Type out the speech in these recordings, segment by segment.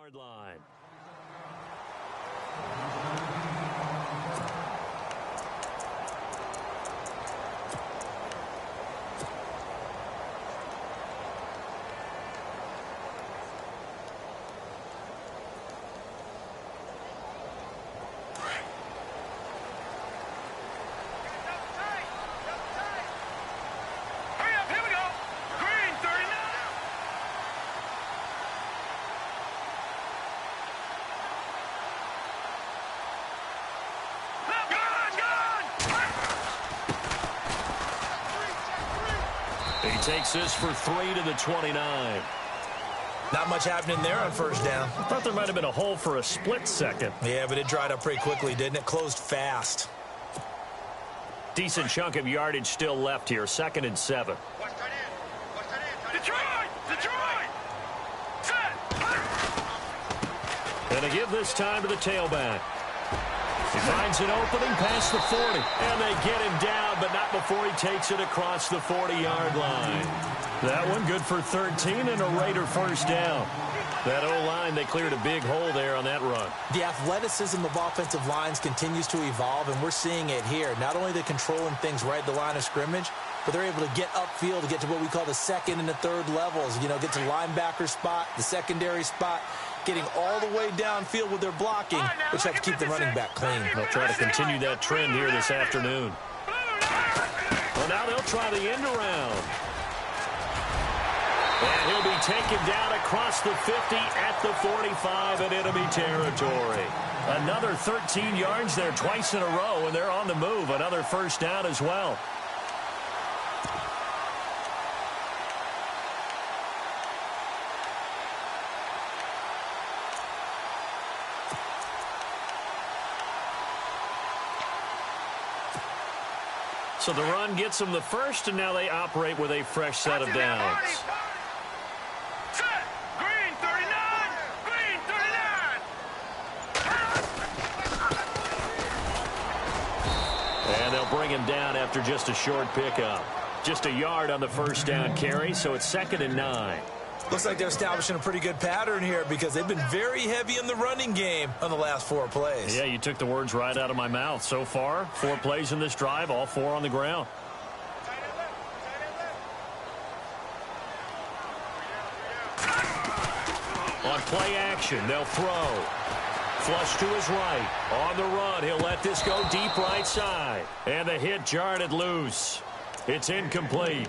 40-yard line. He takes this for 3 to the 29. Not much happening there on first down. I thought there might have been a hole for a split second. Yeah, but it dried up pretty quickly, didn't it? Closed fast. Decent chunk of yardage still left here. 2nd and 7. Detroit! Set! And they give this time to the tailback. He finds an opening past the 40. And they get him down, but not before he takes it across the 40-yard line. That one good for 13 and a Raider first down. That O-line, they cleared a big hole there on that run. The athleticism of offensive lines continues to evolve, and we're seeing it here. Not only are they controlling things right at the line of scrimmage, but they're able to get upfield to get to what we call the second and the third levels. You know, get to the linebacker spot, the secondary spot, getting all the way downfield with their blocking, which helps keep the running back clean. They'll try to continue that trend here this afternoon. Well, now they'll try the end around. And he'll be taken down across the 50 at the 45 in enemy territory. Another 13 yards there twice in a row, and they're on the move. Another first down as well. So the run gets them the first, and now they operate with a fresh set of downs. Set! Green 39! Green 39! And they'll bring him down after just a short pickup. Just a yard on the first down carry, so it's 2nd and 9. Looks like they're establishing a pretty good pattern here because they've been very heavy in the running game on the last 4 plays. Yeah, you took the words right out of my mouth. So far, 4 plays in this drive, all 4 on the ground. On play action, they'll throw. Flush to his right. On the run, he'll let this go deep right side. And the hit jarred it loose. It's incomplete.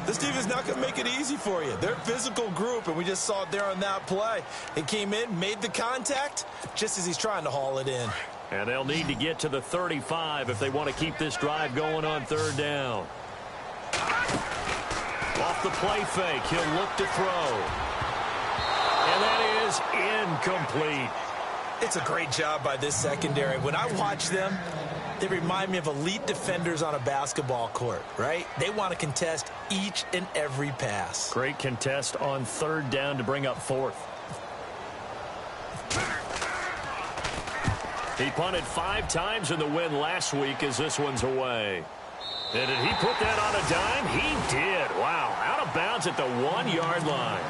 This team is not going to make it easy for you. They're a physical group, and we just saw it there on that play. He came in, made the contact, just as he's trying to haul it in. And they'll need to get to the 35 if they want to keep this drive going on 3rd down. Off the play fake, he'll look to throw. And that is incomplete. It's a great job by this secondary. When I watch them, they remind me of elite defenders on a basketball court, right? They want to contest each and every pass. Great contest on 3rd down to bring up 4th. He punted 5 times in the win last week as this one's away. And did he put that on a dime? He did. Wow. Out of bounds at the 1-yard line.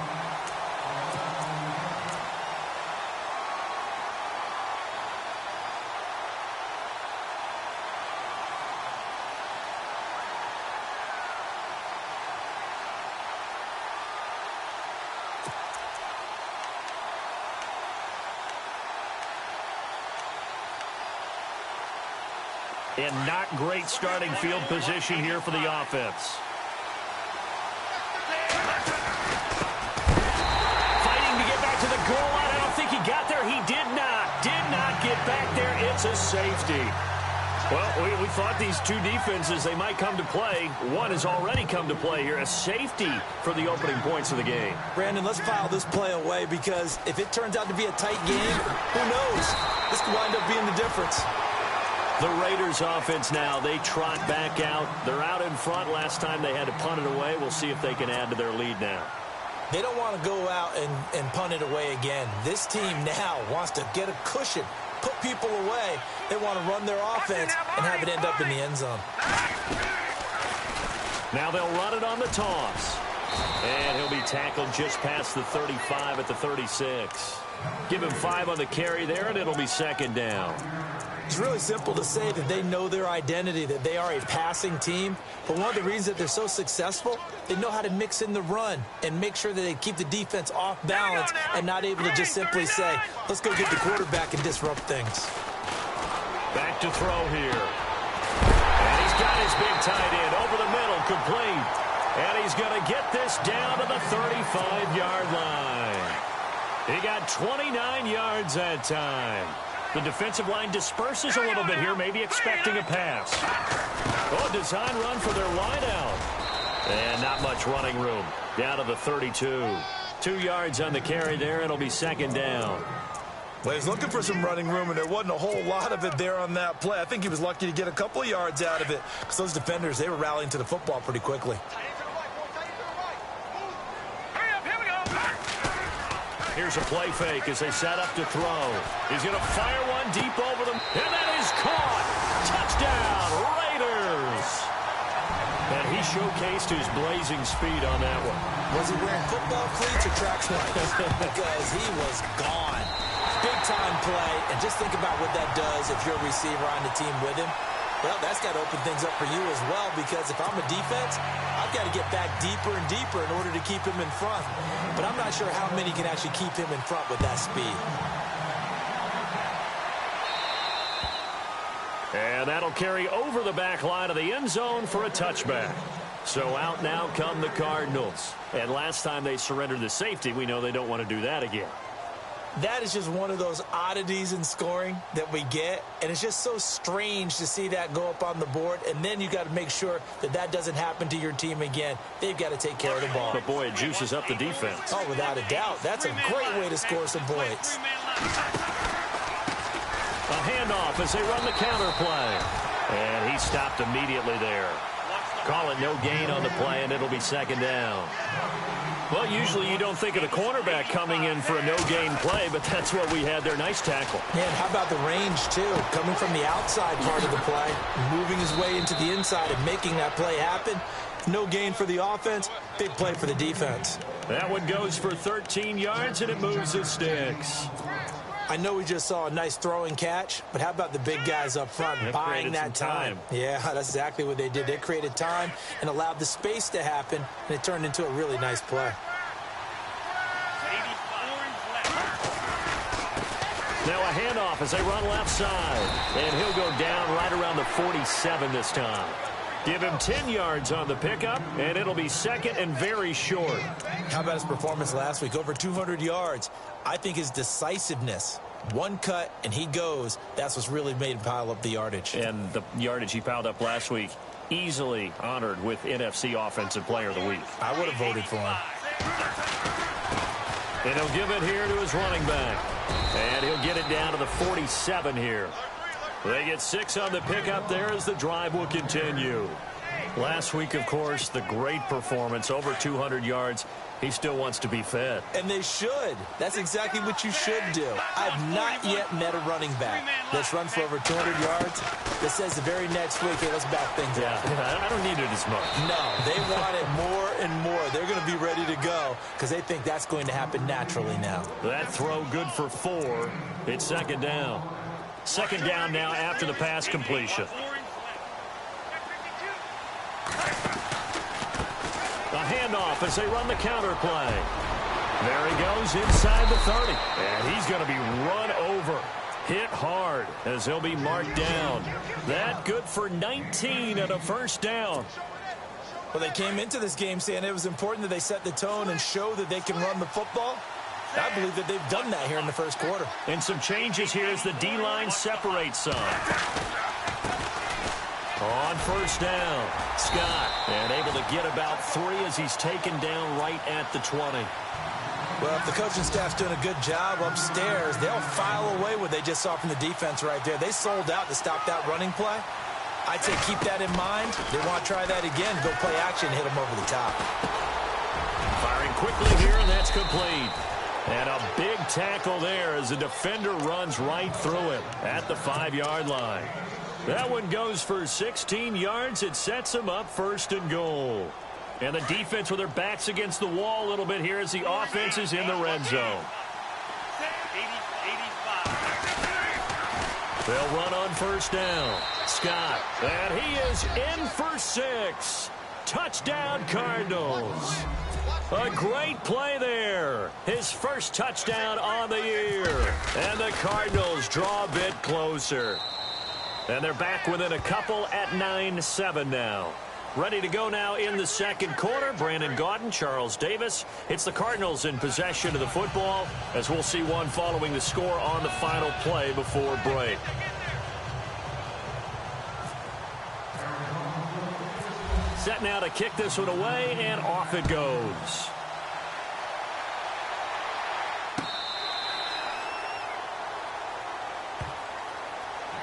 And not great starting field position here for the offense. Fighting to get back to the goal line. I don't think he got there. He did not. Did not get back there. It's a safety. Well, we thought these two defenses, they might come to play. One has already come to play here. A safety for the opening points of the game. Brandon, let's file this play away because if it turns out to be a tight game, who knows? This could wind up being the difference. The Raiders offense now, they trot back out. They're out in front. Last time they had to punt it away. We'll see if they can add to their lead now. They don't want to go out and punt it away again. This team now wants to get a cushion, put people away. They want to run their offense and have it end up in the end zone. Now they'll run it on the toss. And he'll be tackled just past the 35 at the 36. Give him 5 on the carry there, and it'll be second down. It's really simple to say that they know their identity, that they are a passing team. But one of the reasons that they're so successful, they know how to mix in the run and make sure that they keep the defense off balance and not able to just simply say, let's go get the quarterback and disrupt things. Back to throw here. And he's got his big tight end over the middle, complete. And he's going to get this down to the 35-yard line. He got 29 yards that time. The defensive line disperses a little bit here, maybe expecting a pass. Oh, design run for their wideout. And not much running room. Down to the 32. 2 yards on the carry there. It'll be second down. Well, he's looking for some running room, and there wasn't a whole lot of it there on that play. I think he was lucky to get a couple of yards out of it because those defenders, they were rallying to the football pretty quickly. Here's a play fake as they set up to throw. He's going to fire one deep over them, and that is caught. Touchdown, Raiders. And he showcased his blazing speed on that one. Was he wearing football cleats or track slides? Because he was gone. Big-time play, and just think about what that does if you're a receiver on the team with him. Well, that's got to open things up for you as well, because if I'm a defense, I've got to get back deeper and deeper in order to keep him in front. But I'm not sure how many can actually keep him in front with that speed. And that'll carry over the back line of the end zone for a touchback. So out now come the Cardinals. And last time they surrendered the safety, we know they don't want to do that again. That is just one of those oddities in scoring that we get, and it's just so strange to see that go up on the board, and then you got to make sure that that doesn't happen to your team again. They've got to take care of the ball. But, boy, it juices up the defense. Oh, without a doubt. That's a great way to score some points. A handoff as they run the counter play. And he stopped immediately there. Call it no gain on the play, and it'll be second down. Well, usually you don't think of the cornerback coming in for a no-gain play, but that's what we had there. Nice tackle. Man, how about the range, too? Coming from the outside part of the play, moving his way into the inside and making that play happen. No gain for the offense, big play for the defense. That one goes for 13 yards, and it moves the sticks. I know we just saw a nice throwing catch, but how about the big guys up front buying that time? Yeah, that's exactly what they did. They created time and allowed the space to happen, and it turned into a really nice play. Now a handoff as they run left side, and he'll go down right around the 47 this time. Give him 10 yards on the pickup, and it'll be second and very short. How about his performance last week? Over 200 yards. I think his decisiveness, one cut and he goes, that's what's really made him pile up the yardage. And the yardage he piled up last week, easily honored with NFC Offensive Player of the Week. I would have voted for him. And he'll give it here to his running back. And he'll get it down to the 47 here. They get 6 on the pickup there as the drive will continue. Last week, of course, the great performance, over 200 yards. He still wants to be fed. And they should. That's exactly what you should do. I've not yet met a running back that's run for over 200 yards that says the very next week, hey, let's back things up. I don't need it as much. No, they want it more and more. They're going to be ready to go because they think that's going to happen naturally now. That throw good for 4. It's second down. Second down now after the pass completion. A handoff as they run the counter play. There he goes inside the 30. And he's going to be run over. Hit hard as he'll be marked down. That good for 19 and a first down. Well, they came into this game saying it was important that they set the tone and show that they can run the football. I believe that they've done that here in the first quarter. And some changes here as the D-line separates some. On first down, Scott, and able to get about 3 as he's taken down right at the 20. Well, if the coaching staff's doing a good job upstairs, they'll file away what they just saw from the defense right there. They sold out to stop that running play. I'd say keep that in mind. They want to try that again, go play action, hit them over the top. Firing quickly here, and that's complete. And a big tackle there as the defender runs right through him at the 5-yard line. That one goes for 16 yards. It sets him up first and goal. And the defense with their backs against the wall a little bit here as the offense is in the red zone. They'll run on first down. Scott, and he is in for 6. Touchdown, Cardinals. A great play there. His first touchdown on the year. And the Cardinals draw a bit closer. And they're back within a couple at 9-7 now. Ready to go now in the second quarter. Brandon Gaudin, Charles Davis. It's the Cardinals in possession of the football, as we'll see one following the score on the final play before break. Set now to kick this one away, and off it goes.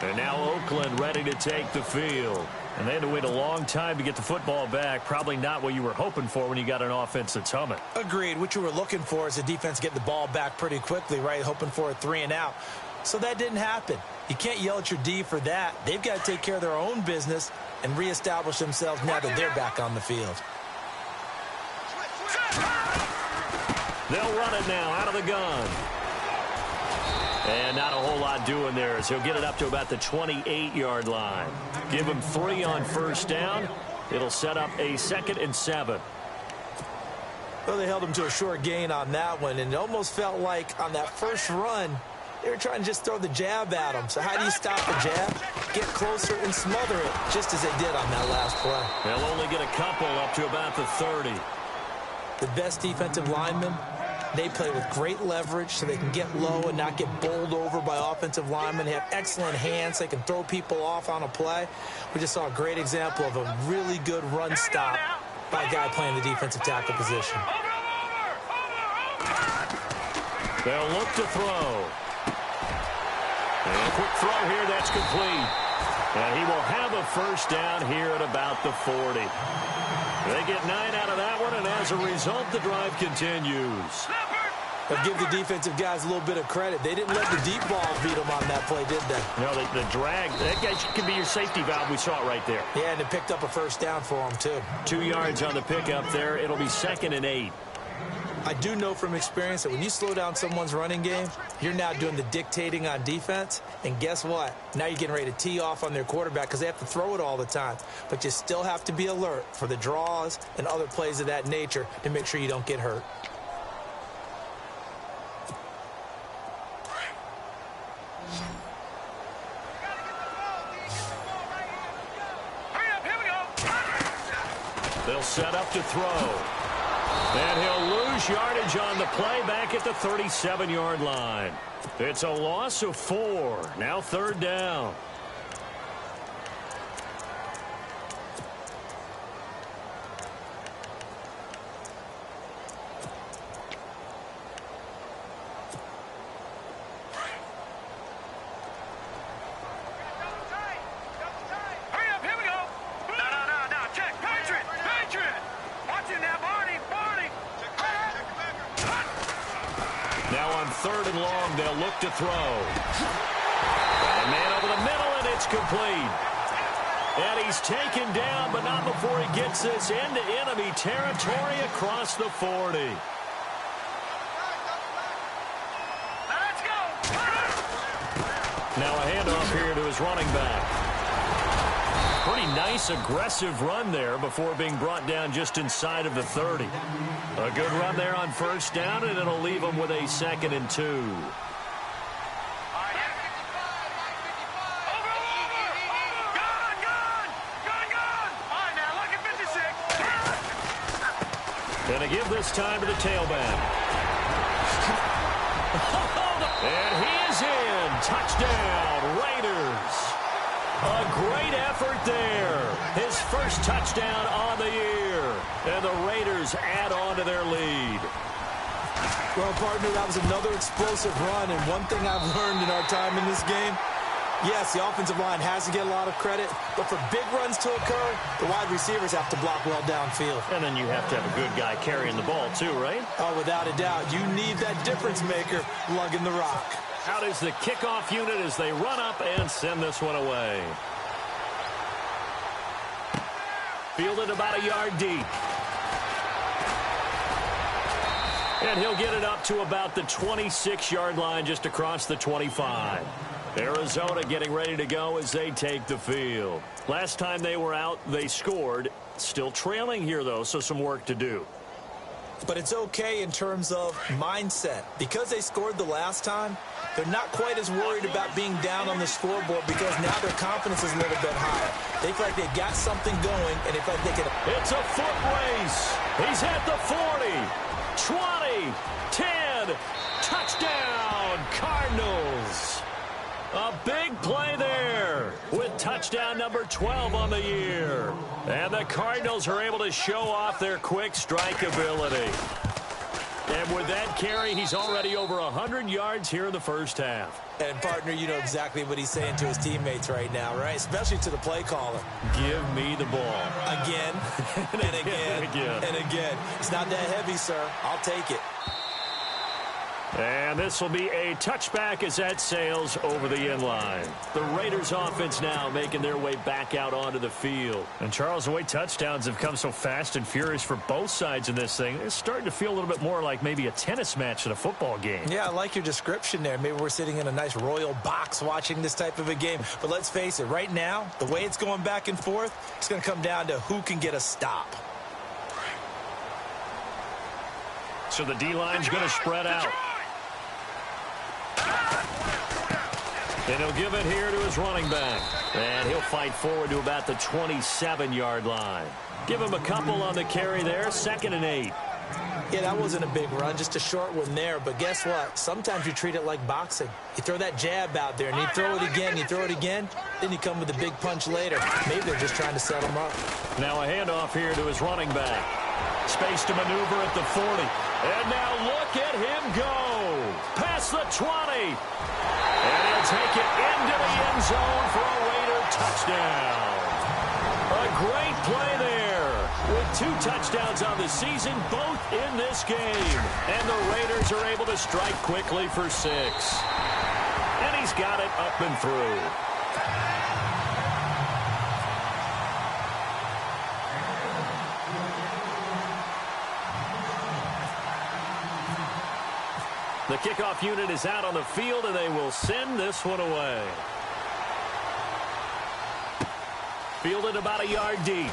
And now Oakland ready to take the field. And they had to wait a long time to get the football back. Probably not what you were hoping for when you got an offense that's humming. Agreed. What you were looking for is the defense getting the ball back pretty quickly, right? Hoping for a 3 and out. So that didn't happen. You can't yell at your D for that. They've got to take care of their own business and reestablish themselves now that they're back on the field. They'll run it now out of the gun. And not a whole lot doing there as he'll get it up to about the 28-yard line. Give him 3 on first down. It'll set up a 2nd and 7. Well, they held him to a short gain on that one, and it almost felt like on that first run, they were trying to just throw the jab at him. So how do you stop the jab? Get closer and smother it, just as they did on that last play. They'll only get a couple up to about the 30. The best defensive linemen, they play with great leverage so they can get low and not get bowled over by offensive linemen. They have excellent hands. They can throw people off on a play. We just saw a great example of a really good run stop by a guy playing the defensive tackle position. They'll look to throw. And a quick throw here, that's complete. And he will have a first down here at about the 40. They get 9 out of that one, and as a result, the drive continues. But give the defensive guys a little bit of credit. They didn't let the deep ball beat them on that play, did they? No, the drag, that guy could be your safety valve. We saw it right there. Yeah, and it picked up a first down for them, too. 2 yards on the pickup there. It'll be 2nd and 8. I do know from experience that when you slow down someone's running game, you're now doing the dictating on defense. And guess what? Now you're getting ready to tee off on their quarterback because they have to throw it all the time. But you still have to be alert for the draws and other plays of that nature to make sure you don't get hurt. They'll set up to throw. And he'll lose yardage on the play back at the 37-yard line. It's a loss of 4. Now 3rd down. Third and long, they'll look to throw. And a man over the middle, and it's complete. And he's taken down, but not before he gets this into enemy territory across the 40. Let's go. Now a handoff here to his running back. Pretty nice, aggressive run there before being brought down just inside of the 30. A good run there on first down, and it'll leave him with a 2nd and 2. Gonna give this time to the tailback. And he is in. Touchdown, Raiders. A great effort there. His first touchdown on the year. And the Raiders add on to their lead. Well, partner, that was another explosive run. And one thing I've learned in our time in this game, yes, the offensive line has to get a lot of credit. But for big runs to occur, the wide receivers have to block well downfield. And then you have to have a good guy carrying the ball too, right? Oh, without a doubt. You need that difference maker lugging the rock. Out is the kickoff unit as they run up and send this one away. Fielded about a yard deep. And he'll get it up to about the 26-yard line just across the 25. Arizona getting ready to go as they take the field. Last time they were out, they scored. Still trailing here, though, so some work to do. But it's okay in terms of mindset. Because they scored the last time, they're not quite as worried about being down on the scoreboard because now their confidence is a little bit higher. They feel like they got something going, and they feel like they can... It's a foot race. He's at the 40, 20, 10, touchdown, Cardinals. A big play there with touchdown number 12 on the year. And the Cardinals are able to show off their quick strike ability. And with that carry, he's already over 100 yards here in the first half. And, partner, you know exactly what he's saying to his teammates right now, right? Especially to the play caller. Give me the ball. Again, and again, and again. It's not that heavy, sir. I'll take it. And this will be a touchback as that sails over the end line. The Raiders offense now making their way back out onto the field. And, Charles, the way touchdowns have come so fast and furious for both sides in this thing, it's starting to feel a little bit more like maybe a tennis match than a football game. Yeah, I like your description there. Maybe we're sitting in a nice royal box watching this type of a game. But let's face it, right now, the way it's going back and forth, it's going to come down to who can get a stop. So the D-line's going to spread out. And he'll give it here to his running back. And he'll fight forward to about the 27-yard line. Give him a couple on the carry there. 2nd and 8. Yeah, that wasn't a big run, just a short one there. But guess what? Sometimes you treat it like boxing. You throw that jab out there, and you throw it again, you throw it again, then you come with a big punch later. Maybe they're just trying to set him up. Now a handoff here to his running back. Space to maneuver at the 40. And now look at him go. Past the 20. And he'll take it into the end zone for a Raider touchdown. A great play there. With 2 touchdowns on the season, both in this game. And the Raiders are able to strike quickly for 6. And he's got it up and through. The kickoff unit is out on the field, and they will send this one away. Fielded about a yard deep.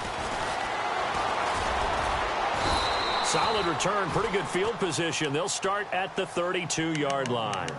Solid return, pretty good field position. They'll start at the 32-yard line.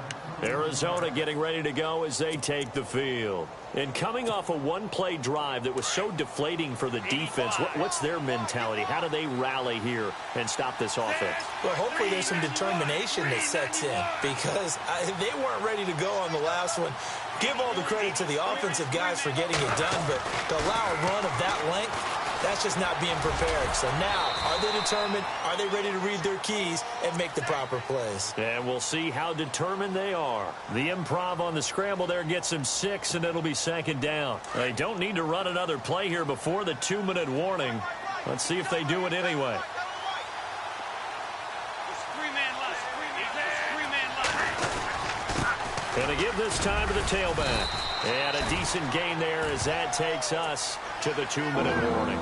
Arizona getting ready to go as they take the field. And coming off a one-play drive that was so deflating for the defense, what's their mentality? How do they rally here and stop this offense? Well, hopefully there's some determination that sets in because they weren't ready to go on the last one. Give all the credit to the offensive guys for getting it done, but to allow a run of that length, that's just not being prepared. So now, are they determined? Are they ready to read their keys and make the proper plays? And we'll see how determined they are. The improv on the scramble there gets them 6, and it'll be 2nd down. They don't need to run another play here before the 2-minute warning. Let's see if they do it anyway. And they give this time to the tailback. And a decent gain there as that takes us to the 2-minute warning.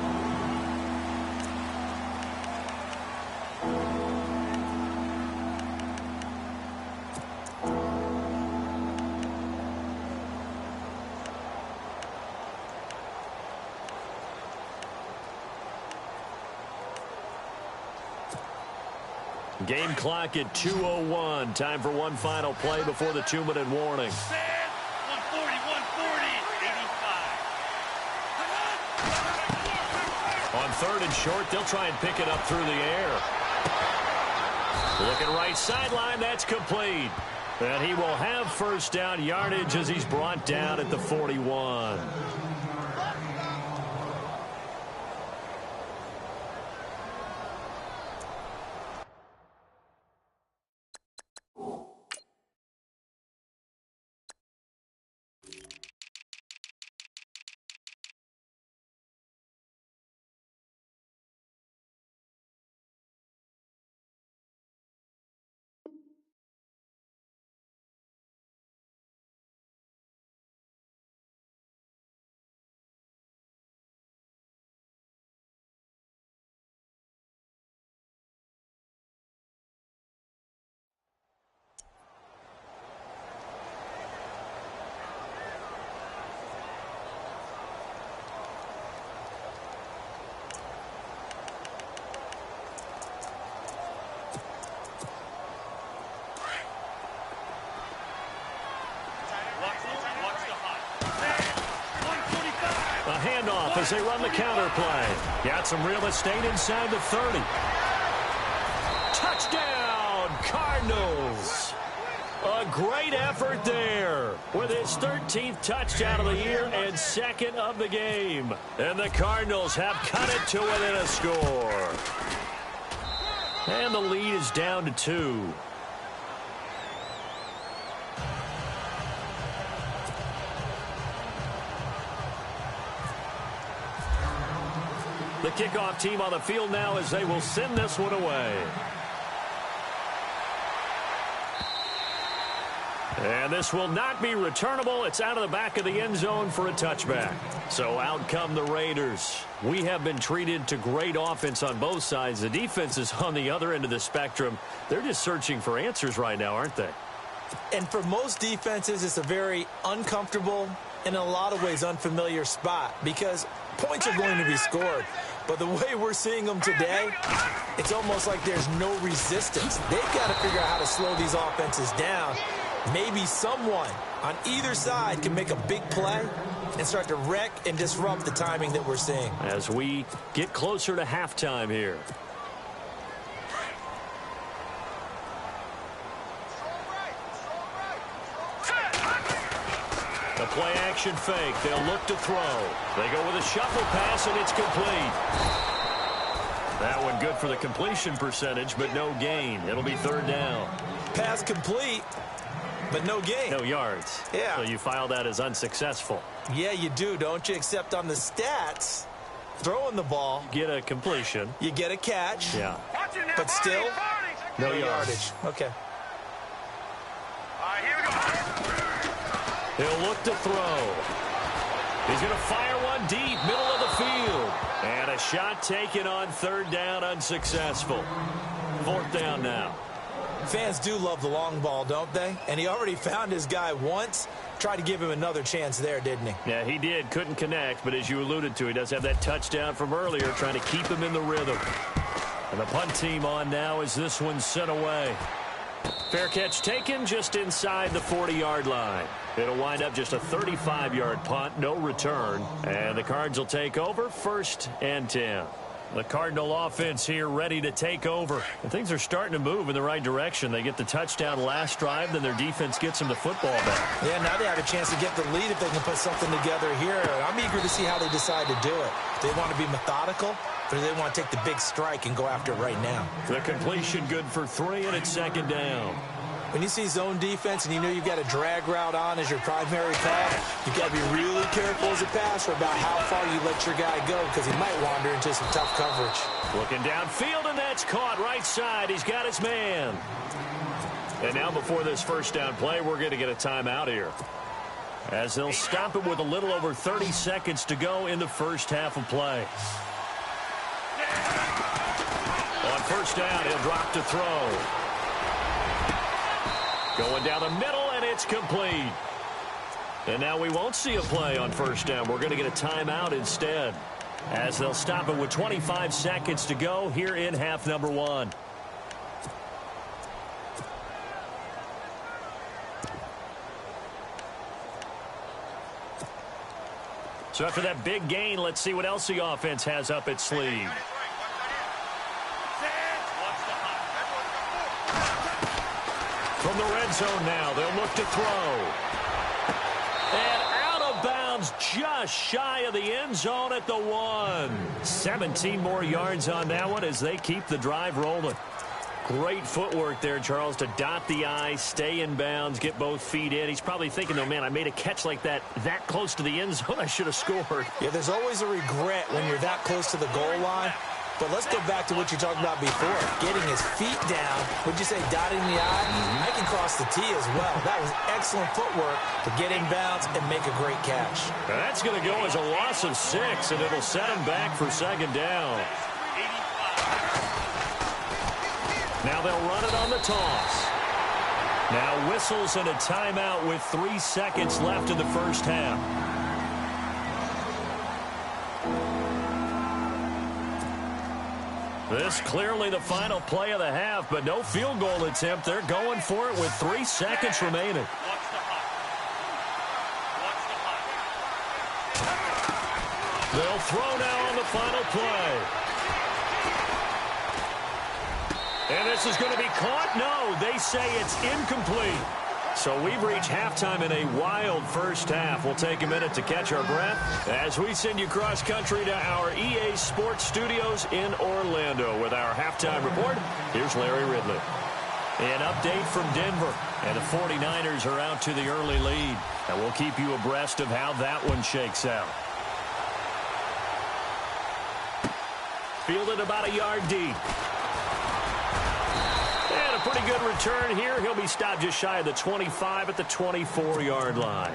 Game clock at 2:01. Time for one final play before the 2-minute warning. 140, 140, 85. On 3rd and short, they'll try and pick it up through the air. Looking right sideline, that's complete. And he will have 1st down yardage as he's brought down at the 41. handoff as they run the counter play. Got some real estate inside the 30. Touchdown, Cardinals. A great effort there with his 13th touchdown of the year and second of the game. And the Cardinals have cut it to within a score. And the lead is down to 2. The kickoff team on the field now as they will send this one away. And this will not be returnable. It's out of the back of the end zone for a touchback. So out come the Raiders. We have been treated to great offense on both sides. The defense is on the other end of the spectrum. They're just searching for answers right now, aren't they? And for most defenses, it's a very uncomfortable, in a lot of ways, unfamiliar spot because points are going to be scored. But the way we're seeing them today, it's almost like there's no resistance. They've got to figure out how to slow these offenses down. Maybe someone on either side can make a big play and start to wreck and disrupt the timing that we're seeing. As we get closer to halftime here. The play action fake. They'll look to throw. They go with a shuffle pass, and it's complete. That one good for the completion percentage, but no gain. It'll be third down. Pass complete, but no gain. No yards. Yeah. So you file that as unsuccessful. Yeah, you do, don't you? Except on the stats, throwing the ball. Get a completion. You get a catch. Yeah. But still, no yardage. Okay. All right, here we go. He'll look to throw. He's going to fire one deep, middle of the field. And a shot taken on third down, unsuccessful. Fourth down now. Fans do love the long ball, don't they? And he already found his guy once. Tried to give him another chance there, didn't he? Yeah, he did. Couldn't connect, but as you alluded to, he does have that touchdown from earlier, trying to keep him in the rhythm. And the punt team on now as this one's sent away. Fair catch taken just inside the 40-yard line. It'll wind up just a 35-yard punt, no return. And the Cards will take over, 1st and 10. The Cardinal offense here ready to take over. And things are starting to move in the right direction. They get the touchdown last drive, then their defense gets them the football back. Yeah, now they have a chance to get the lead if they can put something together here. I'm eager to see how they decide to do it. Do they want to be methodical, or do they want to take the big strike and go after it right now? The completion good for 3, and it's second down. When you see zone defense and you know you've got a drag route on as your primary call, you've got to be really careful as a passer about how far you let your guy go because he might wander into some tough coverage. Looking downfield, and that's caught right side. He's got his man. And now before this first down play, we're going to get a timeout here, as they'll stop it with a little over 30 seconds to go in the first half of play. On first down, he'll drop to throw. Going down the middle, and it's complete. And now we won't see a play on first down. We're going to get a timeout instead, as they'll stop it with 25 seconds to go here in half number 1. So after that big gain, let's see what else the offense has up its sleeve. From the red zone now, they'll look to throw. And out of bounds just shy of the end zone at the 1. 17 more yards on that one as they keep the drive rolling. Great footwork there, Charles, to dot the I, stay in bounds, get both feet in. He's probably thinking, though, man, I made a catch like that close to the end zone. I should have scored. Yeah, there's always a regret when you're that close to the goal line. But let's go back to what you talked about before. Getting his feet down. Would you say dotting the I? I can cross the T as well. That was excellent footwork to get in bounds and make a great catch. Now that's going to go as a loss of 6, and it'll set him back for second down. Now they'll run it on the toss. Now whistles and a timeout with 3 seconds left in the first half. This clearly the final play of the half, but no field goal attempt. They're going for it with 3 seconds remaining. They'll throw now on the final play. And this is going to be caught? No, they say it's incomplete. So we've reached halftime in a wild first half. We'll take a minute to catch our breath as we send you cross-country to our EA Sports Studios in Orlando with our halftime report. Here's Larry Ridley. An update from Denver, and the 49ers are out to the early lead. And we'll keep you abreast of how that one shakes out. Fielded about a yard deep. And a pretty good return here. He'll be stopped just shy of the 25 at the 24-yard line.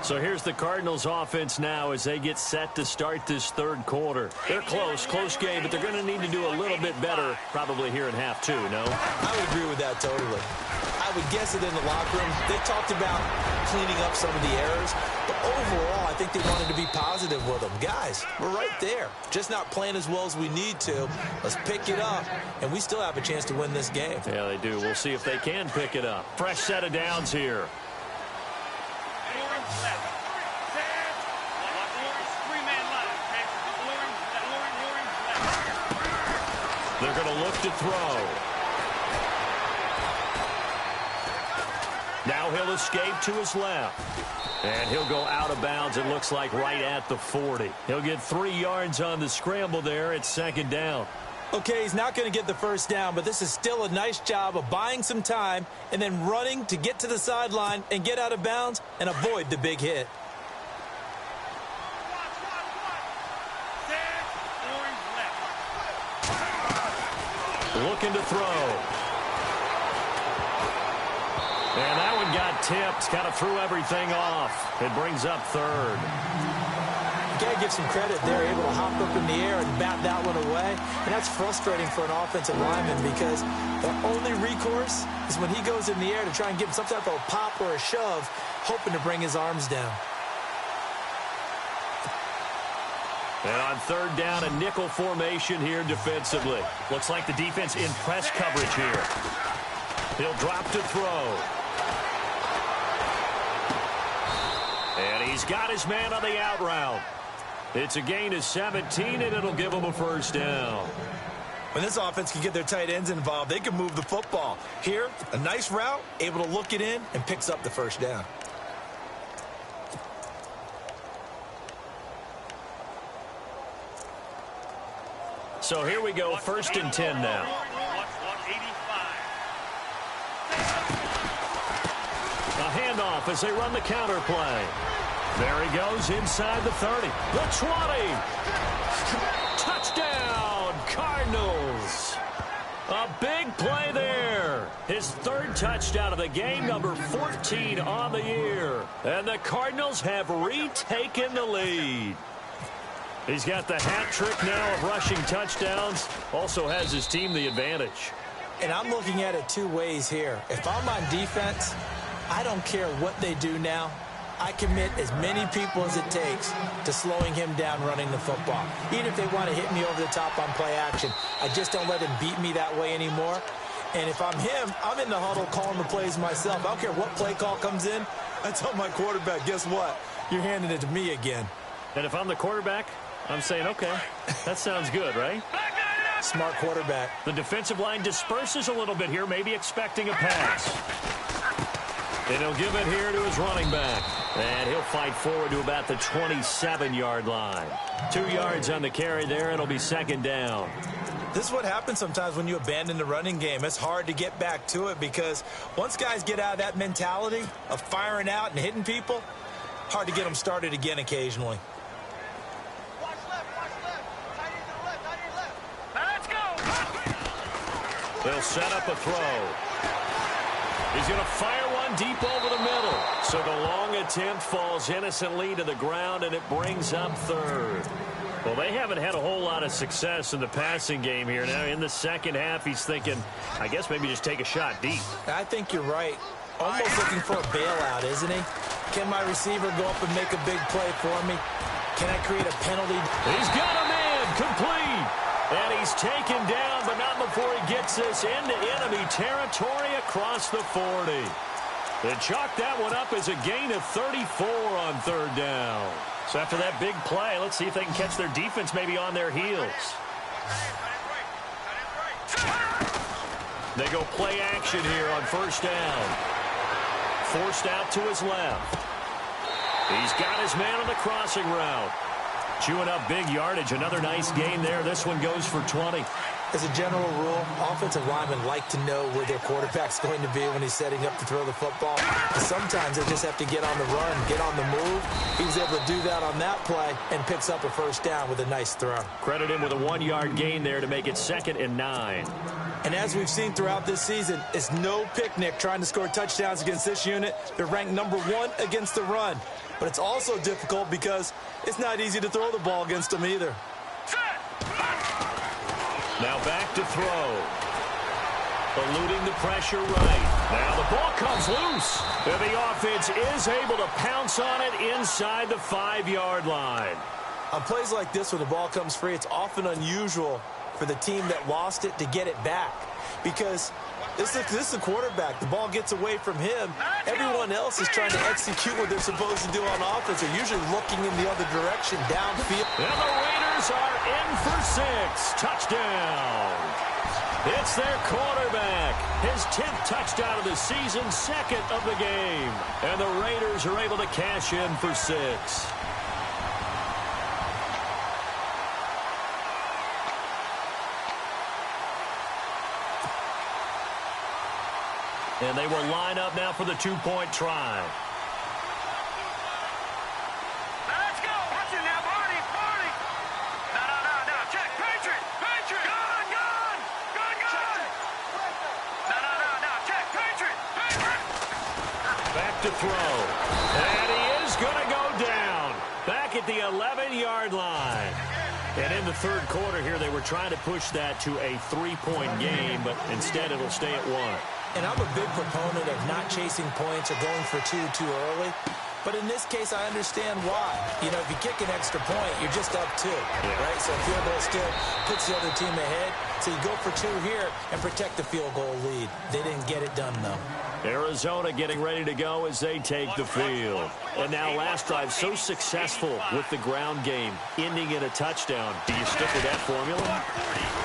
So here's the Cardinals offense now as they get set to start this third quarter. They're close game, but they're going to need to do a little bit better probably here in half two, no? I would agree with that totally. I would guess it in the locker room. They talked about cleaning up some of the errors, but overall, I think they wanted to be positive with them. Guys, we're right there. Just not playing as well as we need to. Let's pick it up, and we still have a chance to win this game. Yeah, they do. We'll see if they can pick it up. Fresh set of downs here. They're going to look to throw. Now he'll escape to his left. And he'll go out of bounds, it looks like, right at the 40. He'll get 3 yards on the scramble there at second down. Okay, he's not going to get the first down, but this is still a nice job of buying some time and then running to get to the sideline and get out of bounds and avoid the big hit. Looking to throw. And that one got tipped, kind of threw everything off. It brings up third. You got to give some credit. They're able to hop up in the air and bat that one away. And that's frustrating for an offensive lineman because their only recourse is when he goes in the air to try and give some type of a pop or a shove, hoping to bring his arms down. And on third down, a nickel formation here defensively. Looks like the defense in press coverage here. He'll drop to throw. And he's got his man on the out route. It's a gain of 17, and it'll give him a first down. When this offense can get their tight ends involved, they can move the football. Here, a nice route, able to look it in, and picks up the first down. So here we go, 1st and 10 now. A handoff as they run the counter play. There he goes inside the 30. The 20. Touchdown, Cardinals. A big play there. His 3rd touchdown of the game, number 14 on the year. And the Cardinals have retaken the lead. He's got the hat trick now of rushing touchdowns. Also has his team the advantage. And I'm looking at it 2 ways here. If I'm on defense, I don't care what they do now. I commit as many people as it takes to slowing him down running the football. Even if they want to hit me over the top on play action, I just don't let him beat me that way anymore. And if I'm him, I'm in the huddle calling the plays myself. I don't care what play call comes in. I tell my quarterback, guess what? You're handing it to me again. And if I'm the quarterback, I'm saying, okay, that sounds good, right? Smart quarterback. The defensive line disperses a little bit here, maybe expecting a pass. And he'll give it here to his running back. And he'll fight forward to about the 27-yard line. 2 yards on the carry there, and it'll be second down. This is what happens sometimes when you abandon the running game. It's hard to get back to it because once guys get out of that mentality of firing out and hitting people, hard to get them started again occasionally. They'll set up a throw. He's going to fire one deep over the middle. So the long attempt falls innocently to the ground, and it brings up third. Well, they haven't had a whole lot of success in the passing game here. Now, in the second half, he's thinking, I guess maybe just take a shot deep. I think you're right. Almost looking for a bailout, isn't he? Can my receiver go up and make a big play for me? Can I create a penalty? He's got a man complete. And he's taken down, but not before he gets this into enemy territory across the 40. They chalk that one up as a gain of 34 on third down. So after that big play, let's see if they can catch their defense maybe on their heels. They go play action here on first down. Forced out to his left. He's got his man on the crossing route. Chewing up big yardage. Another nice gain there. This one goes for 20. As a general rule, offensive linemen like to know where their quarterback's going to be when he's setting up to throw the football. But sometimes they just have to get on the run, get on the move. He was able to do that on that play and picks up a first down with a nice throw. Credit him with a 1-yard gain there to make it 2nd and 9. And as we've seen throughout this season, it's no picnic trying to score touchdowns against this unit. They're ranked number 1 against the run. But it's also difficult because it's not easy to throw the ball against them either. Now back to throw. Eluding the pressure right. Now the ball comes loose. And the offense is able to pounce on it inside the 5-yard line. On plays like this where the ball comes free, it's often unusual for the team that lost it to get it back. Because this is a quarterback. The ball gets away from him. Everyone else is trying to execute what they're supposed to do on offense. They're usually looking in the other direction, downfield. And the Raiders are in for 6. Touchdown. It's their quarterback. His 10th touchdown of the season, 2nd of the game. And the Raiders are able to cash in for 6. And they will line up now for the 2-point try. Let's go. Watch it now, Barney. No. Check. Patriot. Gun. No. Check. Patriot. Back to throw. And he is going to go down. Back at the 11-yard line. And in the third quarter here, they were trying to push that to a 3-point game, but instead it'll stay at 1. And I'm a big proponent of not chasing points or going for 2 too early. But in this case, I understand why. You know, if you kick an extra point, you're just up 2, right? So a field goal still puts the other team ahead. So you go for 2 here and protect the field goal lead. They didn't get it done, though. Arizona getting ready to go as they take the field. And now last drive so successful with the ground game, ending in a touchdown. Do you stick with that formula?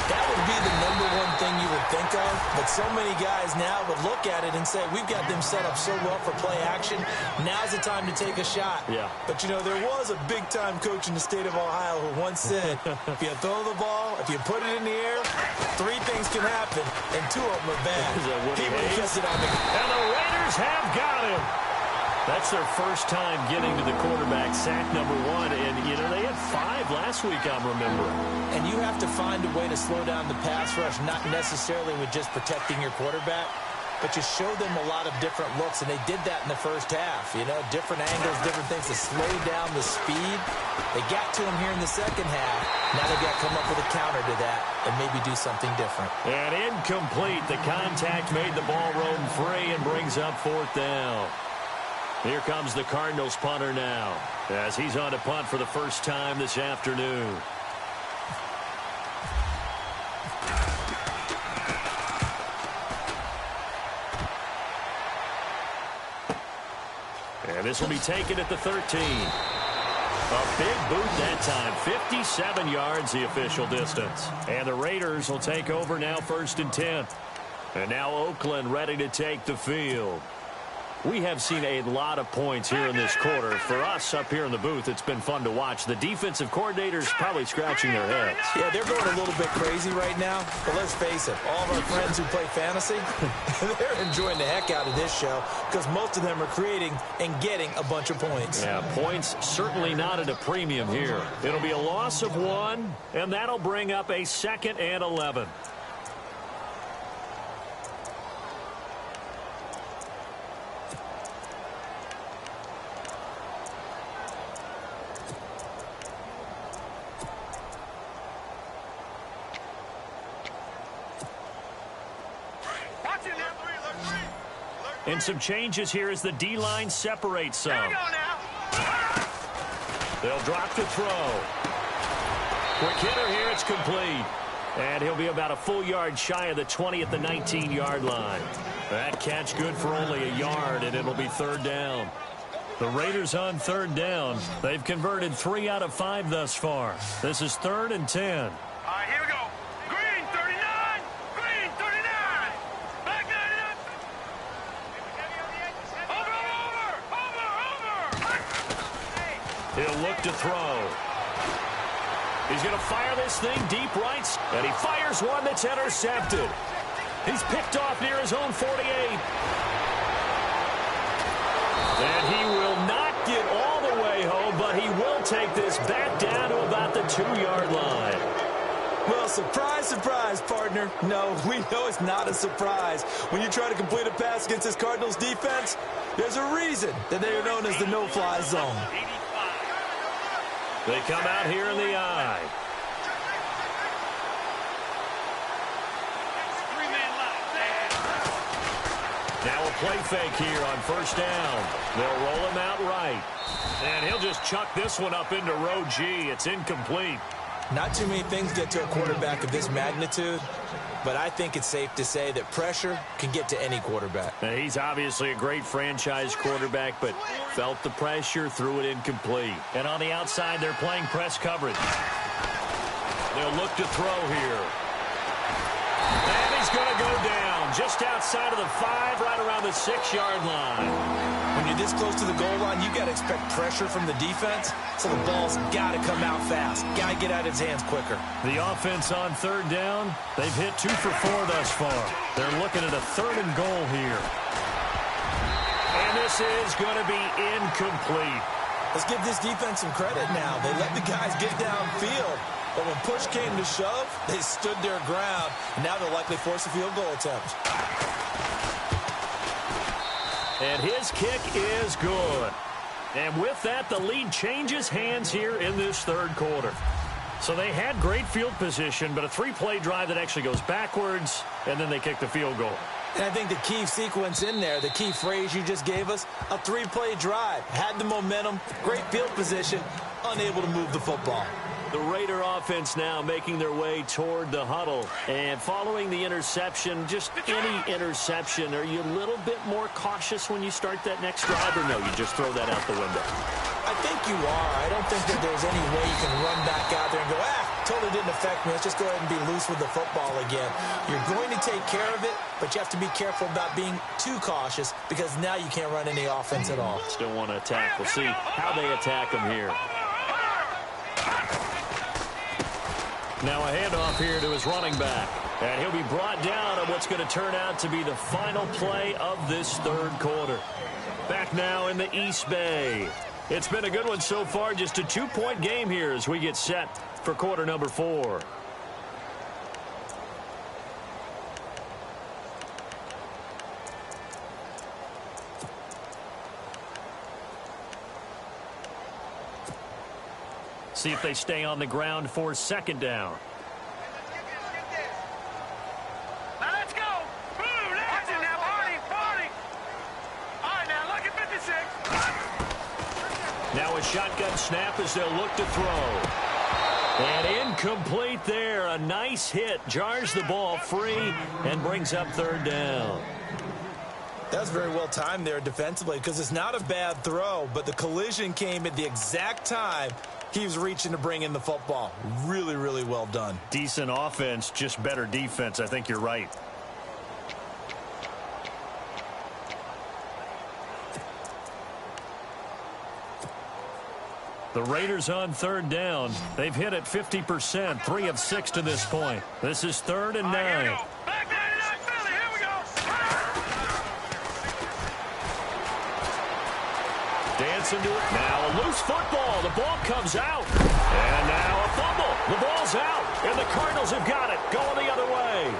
That would be the number 1 thing you would think of. But so many guys now would look at it and say, we've got them set up so well for play action. Now's the time to take a shot. Yeah. But, you know, there was a big-time coach in the state of Ohio who once said, if you throw the ball, if you put it in the air, 3 things can happen, and 2 of them are bad. He would have kept it on the... And the Raiders have got him. That's their first time getting to the quarterback, sack number 1. And, you know, they had 5 last week, I'm remembering. And you have to find a way to slow down the pass rush, not necessarily with just protecting your quarterback, but you show them a lot of different looks, and they did that in the first half. You know, different angles, different things to slow down the speed. They got to him here in the second half. Now they've got to come up with a counter to that and maybe do something different. And incomplete. The contact made the ball roam free and brings up 4th down. Here comes the Cardinals punter now as he's on to punt for the first time this afternoon. And this will be taken at the 13. A big boot that time. 57 yards the official distance. And the Raiders will take over now 1st and 10. And now Oakland ready to take the field. We have seen a lot of points here in this quarter. For us up here in the booth, it's been fun to watch. The defensive coordinators probably scratching their heads. Yeah, they're going a little bit crazy right now. But let's face it, all of our friends who play fantasy, they're enjoying the heck out of this show because most of them are creating and getting a bunch of points. Yeah, points certainly not at a premium here. It'll be a loss of 1, and that'll bring up a 2nd and 11. And some changes here as the D-line separates some. They'll drop to throw. Quick hitter here, it's complete. And he'll be about a full yard shy of the 20 at the 19-yard line. That catch good for only a yard, and it'll be 3rd down. The Raiders on third down. They've converted 3 out of 5 thus far. This is 3rd and 10. All right, here we go. Green 39. Green 39. Back 99. Over. He'll look to throw. He's going to fire this thing deep right, and he fires one that's intercepted. He's picked off near his own 48. And he will not get all the way home, but he will take this back down to about the 2-yard line. Well, surprise, surprise, partner. No, we know it's not a surprise. When you try to complete a pass against this Cardinals defense, there's a reason that they are known as the no-fly zone. They come out here in the eye. Now a play fake here on first down. They'll roll him out right. And he'll just chuck this one up into row G. It's incomplete. Not too many things get to a quarterback of this magnitude, but I think it's safe to say that pressure can get to any quarterback. Now, he's obviously a great franchise quarterback, but felt the pressure, threw it incomplete. And on the outside, they're playing press coverage. They'll look to throw here. And he's going to go down just outside of the 5, right around the 6-yard line. When you're this close to the goal line, you got to expect pressure from the defense, so the ball's got to come out fast. Got to get out of his hands quicker. The offense on third down, they've hit 2 for 4 thus far. They're looking at a 3rd and goal here. And this is going to be incomplete. Let's give this defense some credit now. They let the guys get downfield, but when push came to shove, they stood their ground. And now they'll likely force a field goal attempt. And his kick is good. And with that, the lead changes hands here in this 3rd quarter. So they had great field position, but a 3-play drive that actually goes backwards, and then they kick the field goal. And I think the key sequence in there, the key phrase you just gave us, a 3-play drive. Had the momentum, great field position, unable to move the football. The Raider offense now making their way toward the huddle. And following the interception, just any interception, are you a little bit more cautious when you start that next drive, or no, you just throw that out the window? I think you are. I don't think that there's any way you can run back out there and go, totally didn't affect me. Let's just go ahead and be loose with the football again. You're going to take care of it, but you have to be careful about being too cautious because now you can't run any offense at all. Still want to attack. We'll see how they attack them here. Now a handoff here to his running back. And he'll be brought down on what's going to turn out to be the final play of this 3rd quarter. Back now in the East Bay. It's been a good one so far. Just a 2-point game here as we get set for quarter number 4. See if they stay on the ground for 2nd down. Now let's go. Boom, that's it now, Barney. All right, now look at 56. Now a shotgun snap as they'll look to throw. And incomplete there. A nice hit. Jars the ball free and brings up 3rd down. That was very well timed there defensively because it's not a bad throw, but the collision came at the exact time he was reaching to bring in the football. Really, really well done. Decent offense, just better defense. I think you're right. The Raiders on 3rd down. They've hit it 50%, 3 of 6 to this point. This is 3rd and 9. Back 99, Philly, here we go. Dancing to it. Now a loose football. The ball comes out. And now a fumble. The ball's out. And the Cardinals have got it. Going the other way.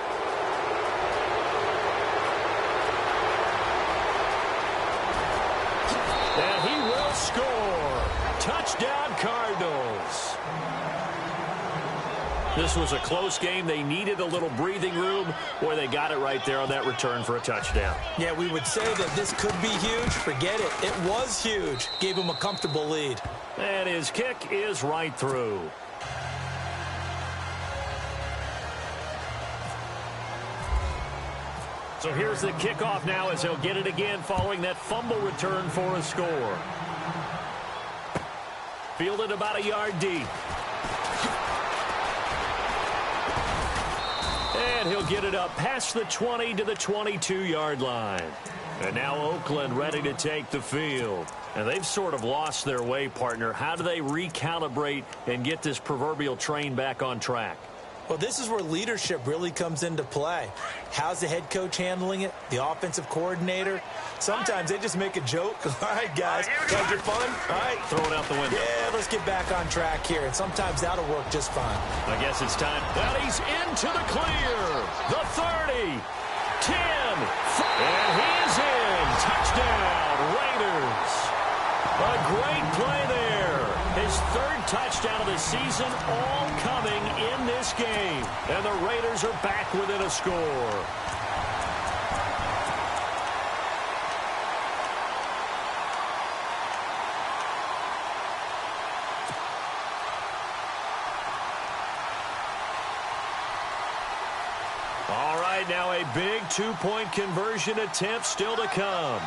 And he will score. Touchdown, Cardinals. This was a close game. They needed a little breathing room. Boy, they got it right there on that return for a touchdown. Yeah, we would say that this could be huge. Forget it. It was huge. Gave him a comfortable lead. And his kick is right through. So here's the kickoff now as he'll get it again following that fumble return for a score. Fielded about a yard deep. And he'll get it up past the 20 to the 22-yard line. And now Oakland ready to take the field. And they've sort of lost their way, partner. How do they recalibrate and get this proverbial train back on track? Well, this is where leadership really comes into play. How's the head coach handling it? The offensive coordinator? Sometimes they just make a joke. All right, guys, like it fun? All right. Throw it out the window. Yeah, let's get back on track here. And sometimes that'll work just fine. I guess it's time. And he's into the clear. The 30, 10, and he is in. Touchdown, Raiders. A great play there. His third touchdown of the season, all coming in this game. And the Raiders are back within a score. All right, now a big two-point conversion attempt still to come.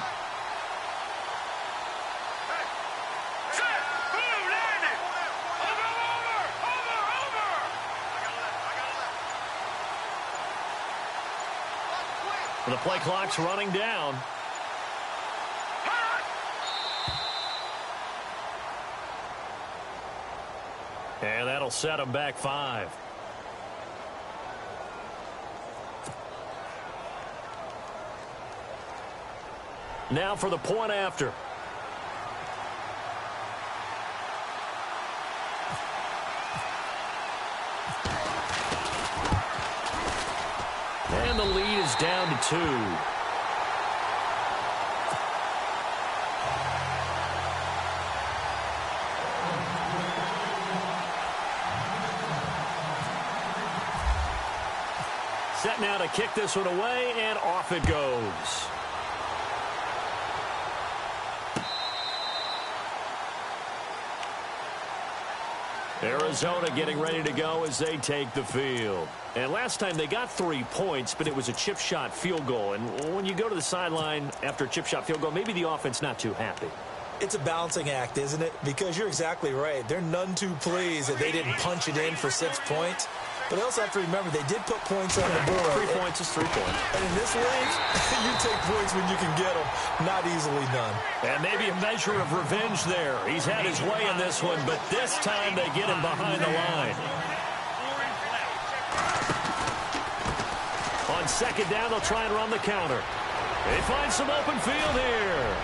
The play clock's running down. And that'll set them back 5. Now for the point after. And the lead is down to 2. Set now to kick this one away, and off it goes. Arizona getting ready to go as they take the field. And last time they got 3 points, but it was a chip shot field goal. And when you go to the sideline after a chip shot field goal, maybe the offense not too happy. It's a balancing act, isn't it? Because you're exactly right. They're none too pleased that they didn't punch it in for 6 points. But they also have to remember they did put points on the board. 3 points is 3 points. And in this league, you take points when you can get them. Not easily done. And maybe a measure of revenge there. He's had his way in this one, but this time they get him behind the line. On second down, they'll try and run the counter. They find some open field here.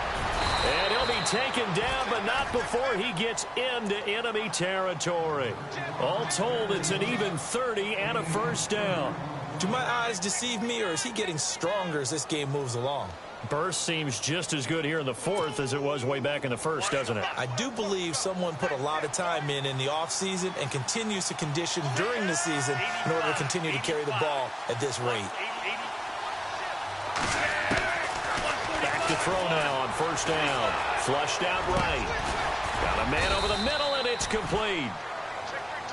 And he'll be taken down, but not before he gets into enemy territory. All told, it's an even 30 and a first down. Do my eyes deceive me, or is he getting stronger as this game moves along? Burst seems just as good here in the 4th as it was way back in the 1st, doesn't it? I do believe someone put a lot of time in the offseason and continues to condition during the season in order to continue to carry the ball at this rate. To throw now on first down. Flushed out right. Got a man over the middle, and it's complete.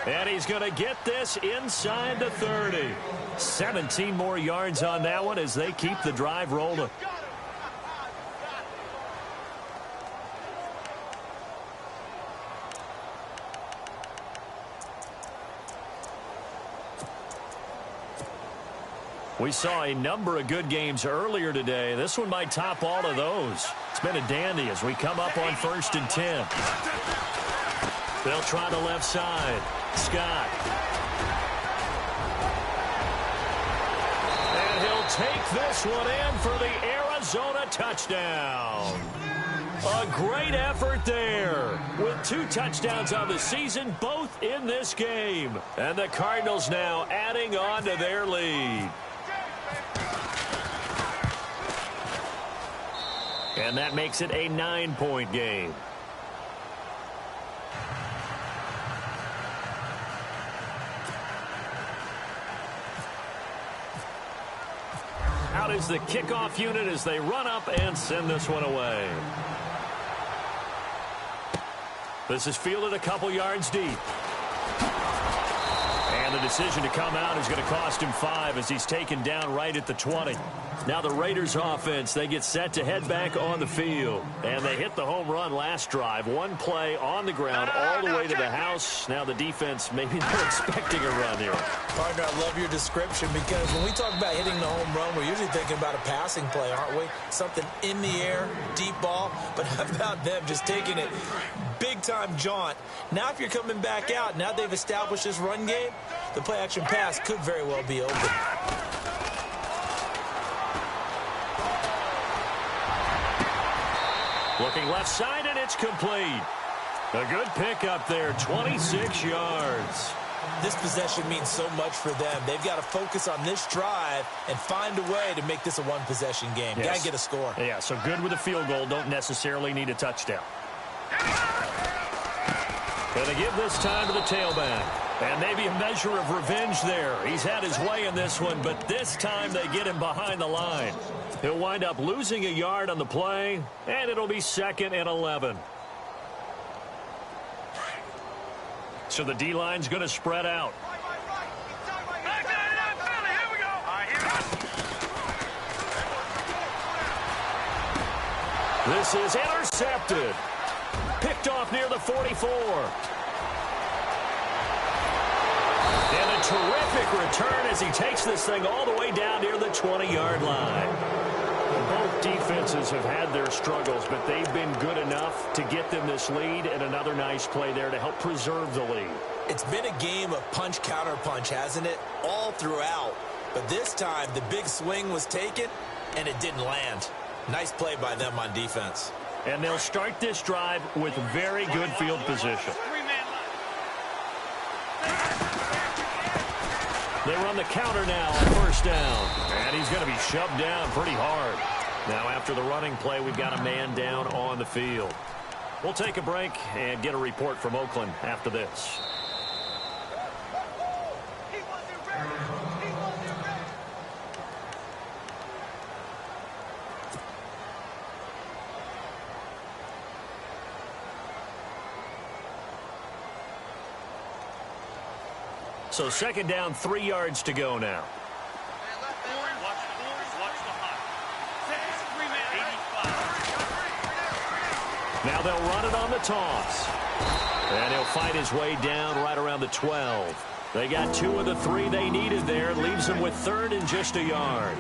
And he's going to get this inside the 30. 17 more yards on that one as they keep the drive rolling. We saw a number of good games earlier today. This one might top all of those. It's been a dandy as we come up on 1st and 10. They'll try the left side. Scott. And he'll take this one in for the Arizona touchdown. A great effort there with 2 touchdowns on the season, both in this game. And the Cardinals now adding on to their lead. And that makes it a 9-point game. Out is the kickoff unit as they run up and send this one away. This is fielded a couple yards deep. And the decision to come out is going to cost him 5 as he's taken down right at the 20. Now the Raiders offense, they get set to head back on the field. And they hit the home run last drive. One play on the ground all the way to the house. Now the defense, maybe they're expecting a run here. Partner, I love your description because when we talk about hitting the home run, we're usually thinking about a passing play, aren't we? Something in the air, deep ball. But how about them just taking it big-time jaunt? Now if you're coming back out, now they've established this run game, the play-action pass could very well be open. Looking left side, and it's complete. A good pickup there, 26 yards. This possession means so much for them. They've got to focus on this drive and find a way to make this a one-possession game. Yes. Got to get a score. Yeah, so good with a field goal. Don't necessarily need a touchdown. Going to give this time to the tailback. And maybe a measure of revenge there. He's had his way in this one, but this time they get him behind the line. He'll wind up losing a yard on the play, and it'll be 2nd and 11. So the D-line's going to spread out. This is intercepted. Picked off near the 44. And a terrific return as he takes this thing all the way down near the 20-yard line. Both defenses have had their struggles, but they've been good enough to get them this lead, and another nice play there to help preserve the lead. It's been a game of punch-counter-punch, hasn't it? All throughout. But this time, the big swing was taken, and it didn't land. Nice play by them on defense. And they'll start this drive with very good field position. They run the counter now on first down. And he's going to be shoved down pretty hard. Now after the running play, we've got a man down on the field. We'll take a break and get a report from Oakland after this. So 2nd down, 3 yards to go now. Now they'll run it on the toss. And he'll fight his way down right around the 12. They got 2 of the 3 they needed there. Leaves them with 3rd and just a yard.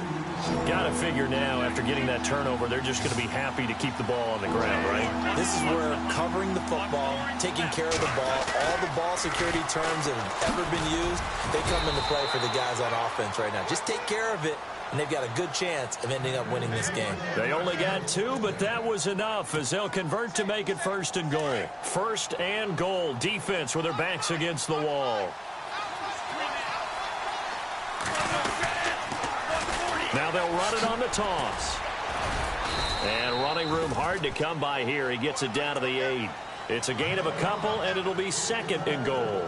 Got to figure now, after getting that turnover, they're just going to be happy to keep the ball on the ground, right? This is where covering the football, taking care of the ball, all the ball security terms that have ever been used, they come into play for the guys on offense right now. Just take care of it, and they've got a good chance of ending up winning this game. They only got 2, but that was enough as they'll convert to make it 1st and goal. 1st and goal. Defense with their backs against the wall. Now they'll run it on the toss. And running room hard to come by here. He gets it down to the 8. It's a gain of a couple, and it'll be 2nd and goal.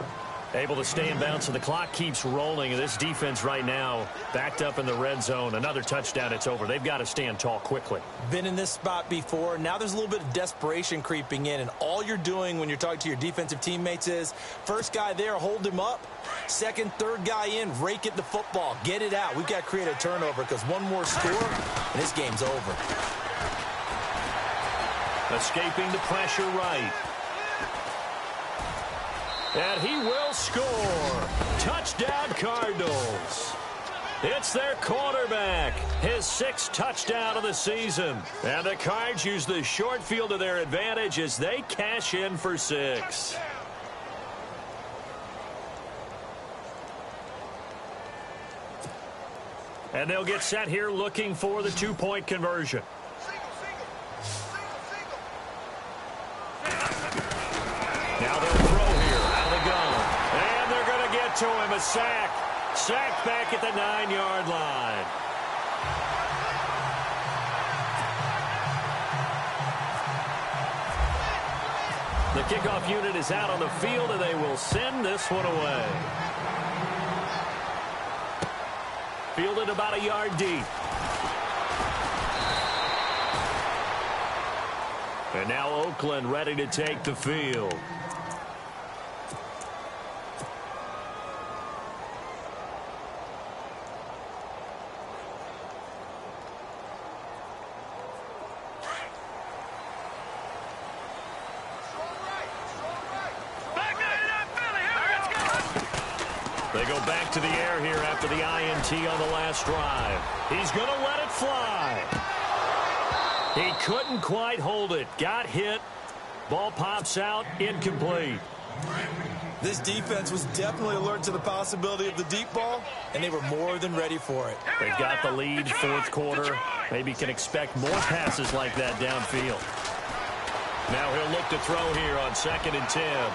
Able to stay in bounds, and the clock keeps rolling. And this defense right now backed up in the red zone. Another touchdown, it's over. They've got to stand tall quickly. Been in this spot before. Now there's a little bit of desperation creeping in. And all you're doing when you're talking to your defensive teammates is, first guy there, hold him up. 2nd, 3rd guy in, rake at the football. Get it out. We've got to create a turnover because one more score, and this game's over. Escaping the pressure right. And he will score. Touchdown, Cardinals. It's their quarterback. His 6th touchdown of the season. And the Cards use the short field to their advantage as they cash in for 6. And they'll get set here looking for the 2-point conversion. Now they'll throw here. Out they go. And they're going to get to him. A sack. Sacked back at the 9-yard line. The kickoff unit is out on the field, and they will send this one away. Fielded about a yard deep. And now Oakland ready to take the field. They go back to the air here after the INT on the last drive. He's going to let it fly. He couldn't quite hold it. Got hit. Ball pops out. Incomplete. This defense was definitely alert to the possibility of the deep ball, and they were more than ready for it. They've got the lead, fourth quarter. Maybe can expect more passes like that downfield. Now he'll look to throw here on 2nd and 10.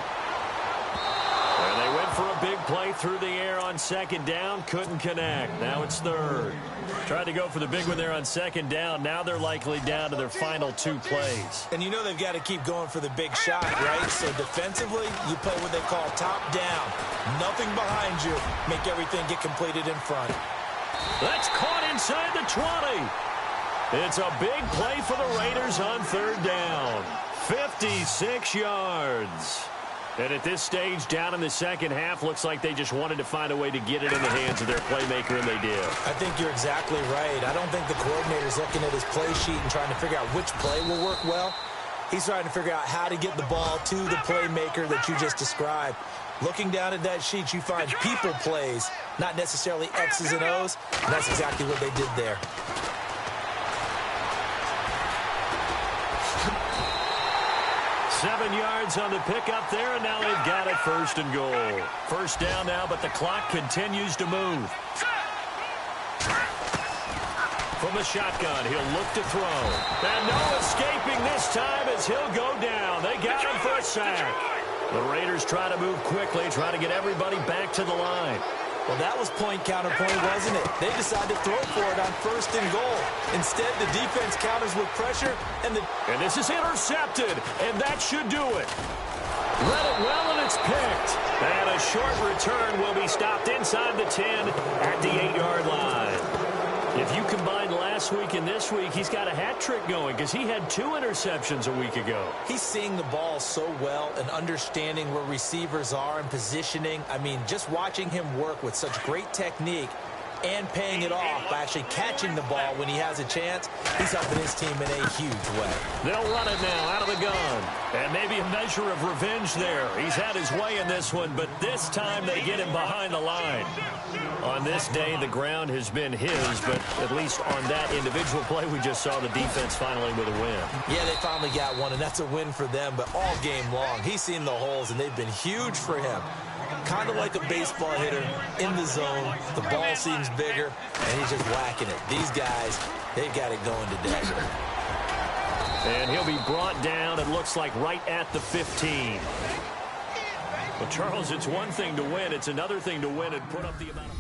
And they went for a big play through the air on 2nd down. Couldn't connect. Now it's 3rd. Tried to go for the big one there on 2nd down. Now they're likely down to their final 2 plays. And you know they've got to keep going for the big shot, right? So defensively, you play what they call top down. Nothing behind you. Make everything get completed in front. That's caught inside the 20. It's a big play for the Raiders on 3rd down. 56 yards. And at this stage, down in the second half, looks like they just wanted to find a way to get it in the hands of their playmaker, and they did. I think you're exactly right. I don't think the coordinator's looking at his play sheet and trying to figure out which play will work well. He's trying to figure out how to get the ball to the playmaker that you just described. Looking down at that sheet, you find people plays, not necessarily X's and O's. And that's exactly what they did there. 7 yards on the pickup there, and now they've got it 1st and goal. 1st down now, but the clock continues to move. From the shotgun, he'll look to throw. And no escaping this time as he'll go down. They got him for a sack. The Raiders try to move quickly, try to get everybody back to the line. Well, that was point counterpoint, wasn't it? They decided to throw for it on 1st and goal. Instead, the defense counters with pressure, and this is intercepted, and that should do it. Read it well, and it's picked. And a short return will be stopped inside the 10 at the 8-yard line. If you combine last week and this week, he's got a hat trick going because he had 2 interceptions a week ago. He's seeing the ball so well and understanding where receivers are and positioning. I mean, just watching him work with such great technique and paying it off by actually catching the ball when he has a chance, he's helping his team in a huge way. They'll run it now out of the gun. And maybe a measure of revenge there. He's had his way in this one, but this time they get him behind the line. On this day, the ground has been his, but at least on that individual play, we just saw the defense finally with a win. Yeah, they finally got one, and that's a win for them, but all game long, he's seen the holes, and they've been huge for him. Kind of like a baseball hitter in the zone. The ball seems bigger, and he's just whacking it. These guys, they've got it going today. And he'll be brought down, it looks like, right at the 15. Well, Charles, it's one thing to win. It's another thing to win and put up the amount of...